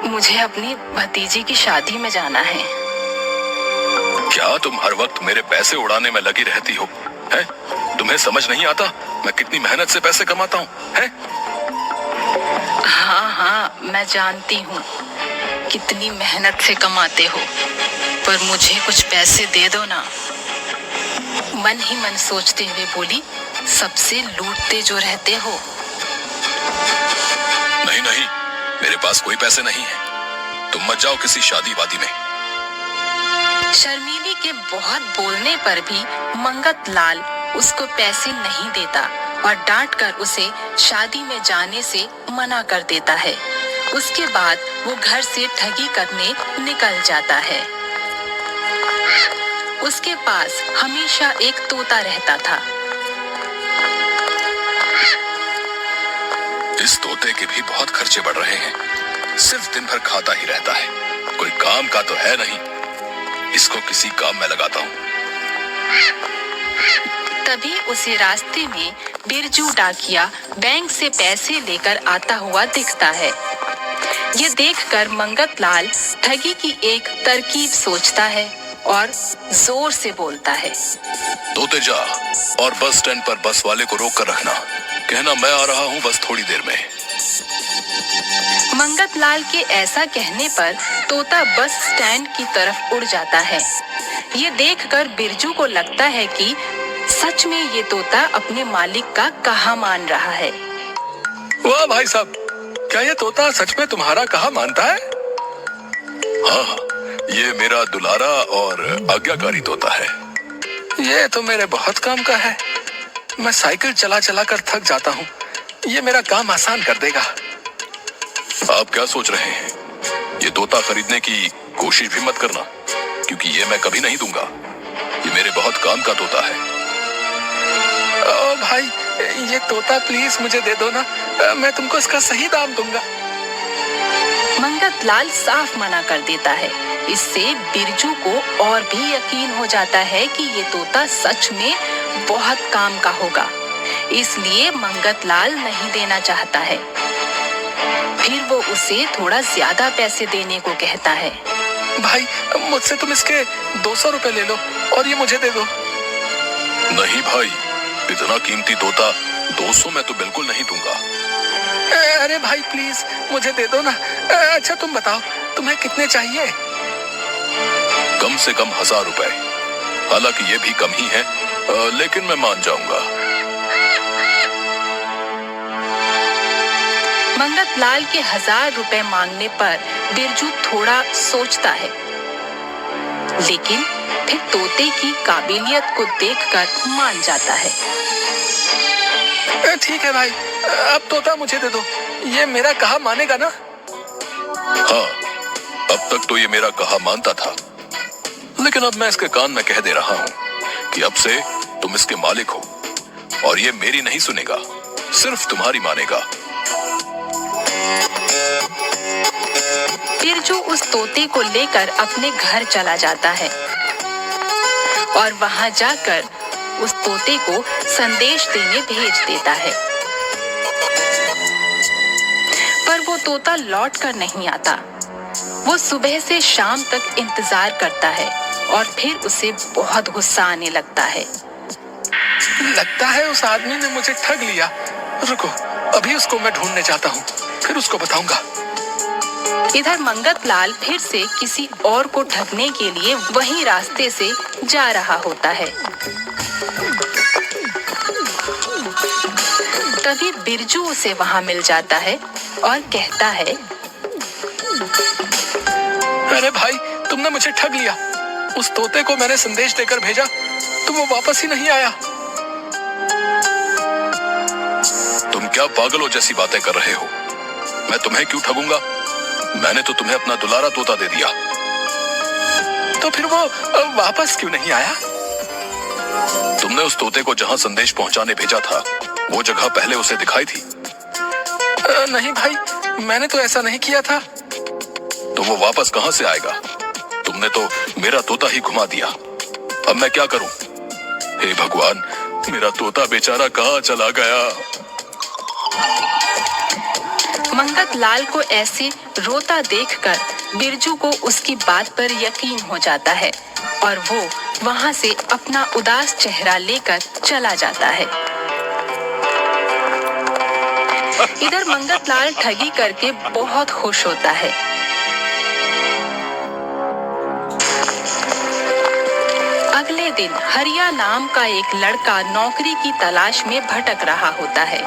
मुझे अपनी भतीजी की शादी में जाना है। क्या तुम हर वक्त मेरे पैसे उड़ाने में लगी रहती हो? हैं? तुम्हें समझ नहीं आता मैं कितनी मेहनत से पैसे कमाता हूँ? हैं? हाँ, मैं जानती हूँ कितनी मेहनत से कमाते हो, पर मुझे कुछ पैसे दे दो ना। मन ही मन सोचते हुए बोली, सबसे लूटते जो रहते हो। नहीं नहीं, मेरे पास कोई पैसे नहीं है। तुम मत जाओ किसी शादी वादी में। शर्मीली के बहुत बोलने पर भी मंगत लाल उसको पैसे नहीं देता और डांट कर उसे शादी में जाने से मना कर देता है। उसके बाद वो घर से ठगी करने निकल जाता है। उसके पास हमेशा एक तोता रहता था। इस तोते के भी बहुत खर्चे बढ़ रहे हैं। सिर्फ दिन भर खाता ही रहता है, कोई काम का तो है नहीं। इसको किसी काम में लगाता हूँ। तभी उसे रास्ते में बिरजू डाकिया बैंक से पैसे लेकर आता हुआ दिखता है। ये देखकर मंगत लाल ठगी की एक तरकीब सोचता है और जोर से बोलता है, तोते जा और बस स्टैंड पर बस वाले को रोक कर रखना, कहना मैं आ रहा हूँ बस थोड़ी देर में। मंगत लाल के ऐसा कहने पर तोता बस स्टैंड की तरफ उड़ जाता है। ये देखकर बिरजू को लगता है कि सच में ये तोता अपने मालिक का कहा मान रहा है। वाह भाई साहब, क्या ये तोता सच में तुम्हारा कहा मानता है? हाँ, ये मेरा दुलारा और आज्ञाकारी तोता है। ये तो मेरे बहुत काम का है। मैं साइकिल चला चला कर थक जाता हूँ, ये मेरा काम आसान कर देगा। आप क्या सोच रहे हैं? ये तोता खरीदने की कोशिश भी मत करना, क्योंकि ये मैं कभी नहीं दूंगा। ये मेरे बहुत काम का तोता है। ओ भाई, ये तोता प्लीज मुझे दे दो ना, मैं तुमको इसका सही दाम दूंगा। मंगत लाल साफ मना कर देता है। इससे बिरजू को और भी यकीन हो जाता है कि ये तोता सच में बहुत काम का होगा। इसलिए मंगत लाल नहीं देना चाहता है। फिर वो उसे थोड़ा ज्यादा पैसे देने को कहता है। भाई, मुझसे तुम इसके 200 रुपए ले लो और ये मुझे दे दो। नहीं भाई, इतना कीमती तोता 200 में तो बिल्कुल नहीं दूंगा। अरे भाई प्लीज मुझे दे दो ना। अच्छा तुम बताओ, तुम्हें कितने चाहिए? कम से कम 1000 रुपए। हालांकि ये भी कम ही है, लेकिन मैं मान जाऊंगा। मंगत लाल के 1000 रुपए मांगने पर बिरजू थोड़ा सोचता है, लेकिन फिर तोते की काबिलियत को देखकर मान जाता है। ठीक है भाई, अब तोता मुझे दे दो, ये मेरा कहा मानेगा ना? हाँ, अब तक तो ये मेरा कहा मानता था, लेकिन अब मैं इसके कान में कह दे रहा हूँ कि अब से तुम इसके मालिक हो और ये मेरी नहीं सुनेगा, सिर्फ तुम्हारी मानेगा। बिरजू उस तोते को लेकर अपने घर चला जाता है और वहां जाकर उस तोते को संदेश देने भेज देता है। पर वो तोता लौट कर नहीं आता। वो सुबह से शाम तक इंतजार करता है और फिर उसे बहुत गुस्सा आने लगता है। लगता है उस आदमी ने मुझे ठग लिया। रुको, अभी उसको मैं ढूंढने जाता हूँ, फिर उसको बताऊंगा। इधर मंगत लाल फिर से किसी और को ठगने के लिए वही रास्ते से जा रहा होता है। तभी बिरजू उसे वहां मिल जाता है और कहता है, अरे भाई, तुमने मुझे ठग लिया। उस तोते को मैंने संदेश देकर भेजा तो वो वापस ही नहीं आया। तुम क्या पागलों जैसी बातें कर रहे हो? मैं तुम्हें क्यों ठगूंगा? मैंने तो तुम्हें अपना दुलारा तोता दे दिया। तो फिर वो वापस क्यों नहीं आया? तुमने उस तोते को जहां संदेश पहुंचाने भेजा था, वो जगह पहले उसे दिखाई थी? नहीं भाई, मैंने तो ऐसा नहीं किया था। तो वो वापस कहां से आएगा? तुमने तो मेरा तोता ही घुमा दिया। अब मैं क्या करूं? हे भगवान, मेरा तोता बेचारा कहां चला गया? मंगत लाल को ऐसे रोता देखकर बिरजू को उसकी बात पर यकीन हो जाता है और वो वहां से अपना उदास चेहरा लेकर चला जाता है। इधर मंगत लाल ठगी करके बहुत खुश होता है। अगले दिन हरिया नाम का एक लड़का नौकरी की तलाश में भटक रहा होता है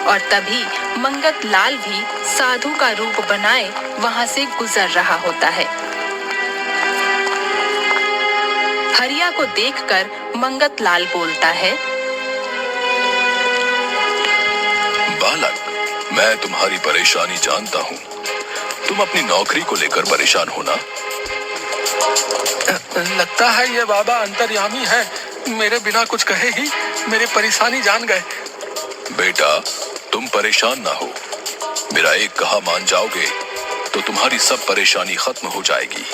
और तभी मंगत लाल भी साधु का रूप बनाए वहां से गुजर रहा होता है। हरिया को देखकर मंगत लाल बोलता है, बालक, मैं तुम्हारी परेशानी जानता हूँ। तुम अपनी नौकरी को लेकर परेशान हो ना? लगता है ये बाबा अंतर्यामी है, मेरे बिना कुछ कहे ही मेरी परेशानी जान गए। बेटा, तुम परेशान ना हो। मेरा एक कहा मान जाओगे तो तुम्हारी सब परेशानी खत्म हो जाएगी।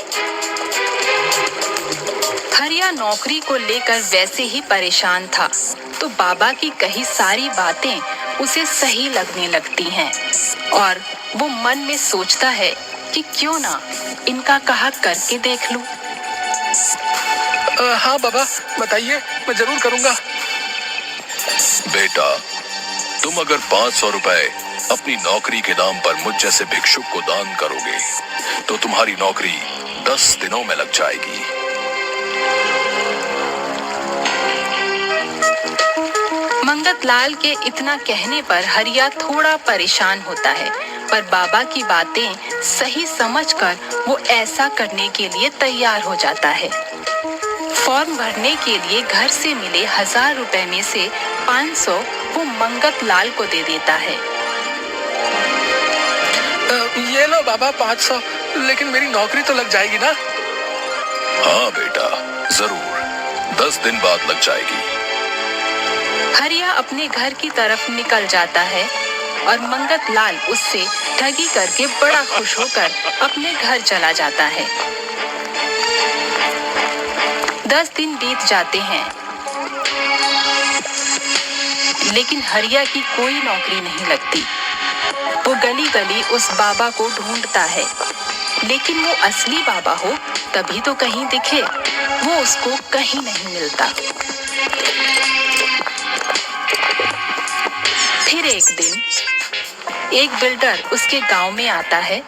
हरिया नौकरी को लेकर वैसे ही परेशान था तो बाबा की कही सारी बातें उसे सही लगने लगती हैं और वो मन में सोचता है कि क्यों ना इनका कहा करके देख लूं। हाँ बाबा, बताइए, मैं जरूर करूंगा। बेटा, तुम अगर 500 रुपए अपनी नौकरी के नाम पर मुझ जैसे भिक्षुक को दान करोगे तो तुम्हारी नौकरी 10 दिनों में लग जाएगी। मंगत लाल के इतना कहने पर हरिया थोड़ा परेशान होता है, पर बाबा की बातें सही समझकर वो ऐसा करने के लिए तैयार हो जाता है। फॉर्म भरने के लिए घर से मिले 1000 रुपए में से 500 वो मंगत लाल को दे देता है। ये लो बाबा 500, लेकिन मेरी नौकरी तो लग जाएगी ना? हाँ बेटा, जरूर 10 दिन बाद लग जाएगी। हरिया अपने घर की तरफ निकल जाता है और मंगत लाल उससे ठगी करके बड़ा खुश होकर अपने घर चला जाता है। 10 दिन बीत जाते हैं, लेकिन हरिया की कोई नौकरी नहीं लगती। वो गली गली उस बाबा को ढूंढता है, लेकिन वो असली बाबा हो तभी तो कहीं दिखे, वो उसको कहीं नहीं मिलता। फिर एक दिन एक बिल्डर उसके गांव में आता है।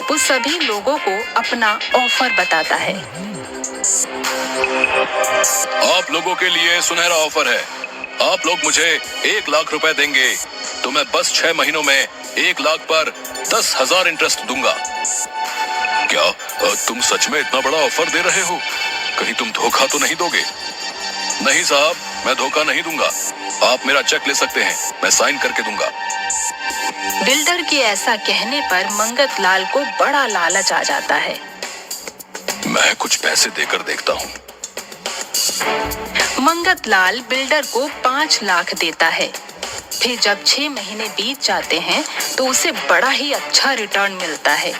वो सभी लोगों को अपना ऑफर बताता है। आप लोगों के लिए सुनहरा ऑफर है। आप लोग मुझे 1 लाख रुपए देंगे तो मैं बस 6 महीनों में 1 लाख पर 10,000 इंटरेस्ट दूंगा। क्या तुम सच में इतना बड़ा ऑफर दे रहे हो? कहीं तुम धोखा तो नहीं दोगे? नहीं साहब, मैं धोखा नहीं दूंगा। आप मेरा चेक ले सकते हैं, मैं साइन करके दूंगा। बिल्डर के ऐसा कहने पर मंगत लाल को बड़ा लालच आ जाता है। मैं कुछ पैसे देकर देखता हूँ। मंगत लाल बिल्डर को 5 लाख देता है। फिर जब 6 महीने बीत जाते हैं तो उसे बड़ा ही अच्छा रिटर्न मिलता है।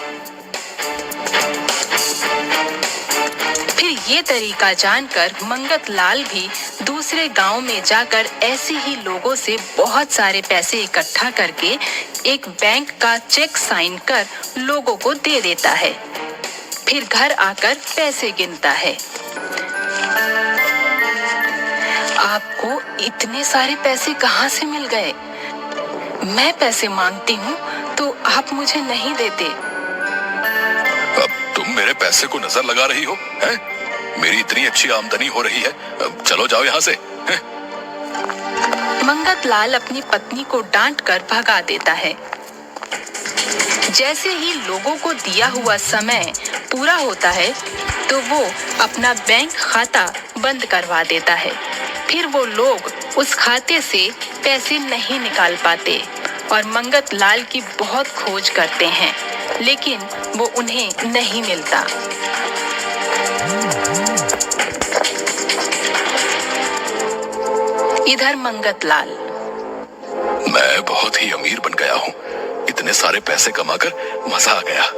फिर ये तरीका जानकर मंगत लाल भी दूसरे गांव में जाकर ऐसे ही लोगों से बहुत सारे पैसे इकट्ठा करके एक बैंक का चेक साइन कर लोगों को दे देता है। फिर घर आकर पैसे गिनता है। आपको इतने सारे पैसे कहाँ से मिल गए? मैं पैसे मांगती हूँ तो आप मुझे नहीं देते। अब तुम मेरे पैसे को नजर लगा रही हो, हैं? मेरी इतनी अच्छी आमदनी हो रही है, अब चलो जाओ यहाँ से। मंगत लाल अपनी पत्नी को डांट कर भगा देता है। जैसे ही लोगों को दिया हुआ समय पूरा होता है तो वो अपना बैंक खाता बंद करवा देता है। फिर वो लोग उस खाते से पैसे नहीं निकाल पाते और मंगत लाल की बहुत खोज करते हैं, लेकिन वो उन्हें नहीं मिलता। इधर मंगत लाल, मैं बहुत ही अमीर बन गया हूँ। इतने सारे पैसे कमाकर मजा आ गया।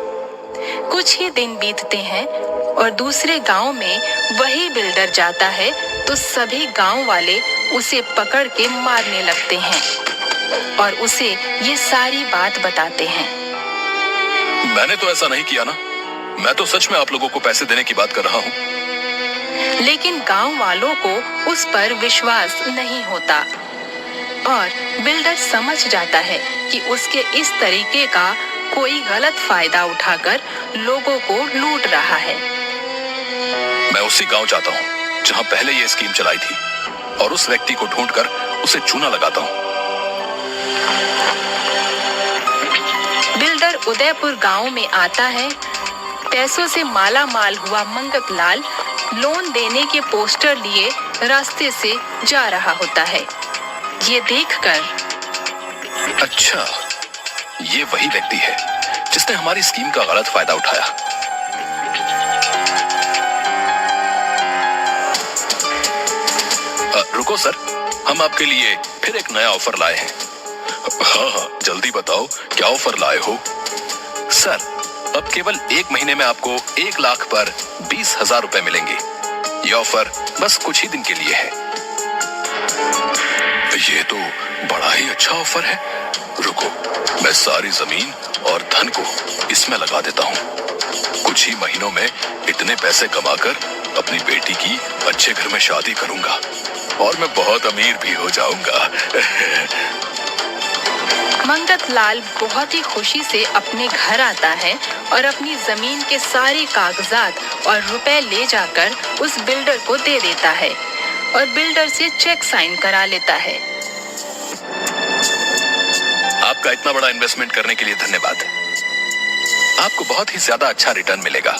कुछ ही दिन बीतते हैं और दूसरे गांव में वही बिल्डर जाता है तो सभी गांव वाले उसे पकड़ के मारने लगते हैं। और उसे ये सारी बात बताते हैं। मैंने तो ऐसा नहीं किया ना, मैं तो सच में आप लोगों को पैसे देने की बात कर रहा हूँ। लेकिन गांव वालों को उस पर विश्वास नहीं होता और बिल्डर समझ जाता है कि उसके इस तरीके का कोई गलत फायदा उठाकर लोगों को लूट रहा है। मैं उसी गांव जाता हूँ जहाँ पहले ये स्कीम चलाई थी और उस व्यक्ति को ढूंढकर उसे चूना लगाता हूँ। बिल्डर उदयपुर गांव में आता है। पैसों से माला माल हुआ मंगत लाल लोन देने के पोस्टर लिए रास्ते से जा रहा होता है। ये देखकर अच्छा, ये वही व्यक्ति है जिसने हमारी स्कीम का गलत फायदा उठाया। रुको सर, हम आपके लिए फिर एक नया ऑफर लाए हैं। हाँ, जल्दी बताओ क्या ऑफर लाए हो। सर, अब केवल 1 महीने में आपको 1 लाख पर 20,000 रुपए मिलेंगे। ये ऑफर बस कुछ ही दिन के लिए है। ये तो बड़ा ही अच्छा ऑफर है। रुको, मैं सारी जमीन और धन को इसमें लगा देता हूँ। कुछ ही महीनों में इतने पैसे कमाकर अपनी बेटी की अच्छे घर में शादी करूंगा और मैं बहुत अमीर भी हो जाऊंगा। मंगत लाल बहुत ही खुशी से अपने घर आता है और अपनी जमीन के सारे कागजात और रुपए ले जाकर उस बिल्डर को दे देता है और बिल्डर से चेक साइन करा लेता है। आपका इतना बड़ा इन्वेस्टमेंट करने के लिए धन्यवाद। आपको बहुत ही ज्यादा अच्छा रिटर्न मिलेगा।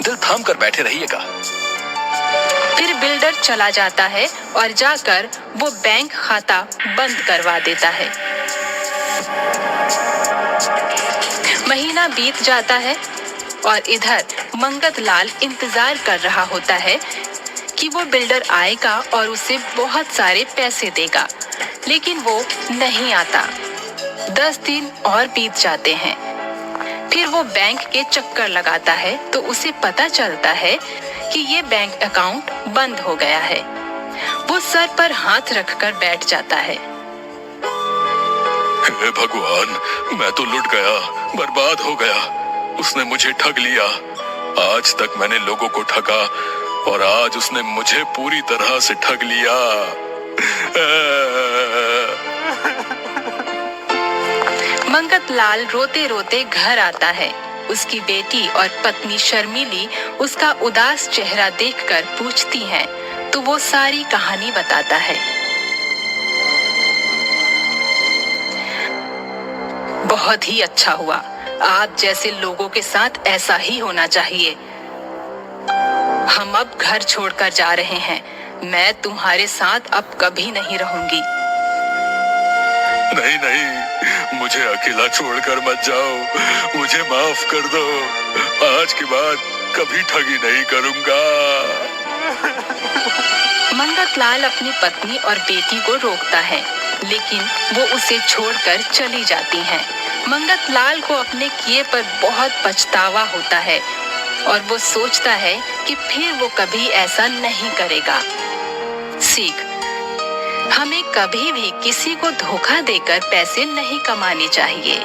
दिल थाम कर बैठे रहिएगा। फिर बिल्डर चला जाता है और जाकर वो बैंक खाता बंद करवा देता है। महीना बीत जाता है और इधर मंगत लाल इंतजार कर रहा होता है कि वो बिल्डर आएगा और उसे बहुत सारे पैसे देगा, लेकिन वो नहीं आता। 10 दिन और बीत जाते हैं। फिर वो बैंक के चक्कर लगाता है तो उसे पता चलता है कि ये बैंक अकाउंट बंद हो गया है। वो सर पर हाथ रखकर बैठ जाता है। हे भगवान, मैं तो लुट गया, बर्बाद हो गया। उसने मुझे ठग लिया। आज तक मैंने लोगों को ठगा और आज उसने मुझे पूरी तरह से ठग लिया। मंगत लाल रोते रोते घर आता है। उसकी बेटी और पत्नी शर्मिली उसका उदास चेहरा देखकर पूछती हैं, तो वो सारी कहानी बताता है। बहुत ही अच्छा हुआ। आप जैसे लोगों के साथ ऐसा ही होना चाहिए। हम अब घर छोड़कर जा रहे हैं। मैं तुम्हारे साथ अब कभी नहीं रहूंगी। नहीं नहीं, मुझे अकेला छोड़कर मत जाओ। मुझे माफ कर दो। आज के बाद कभी ठगी नहीं करूंगा। मंगत लाल अपनी पत्नी और बेटी को रोकता है, लेकिन वो उसे छोड़कर चली जाती हैं। मंगत लाल को अपने किए पर बहुत पछतावा होता है और वो सोचता है कि फिर वो कभी ऐसा नहीं करेगा। सीख: हमें कभी भी किसी को धोखा देकर पैसे नहीं कमाने चाहिए।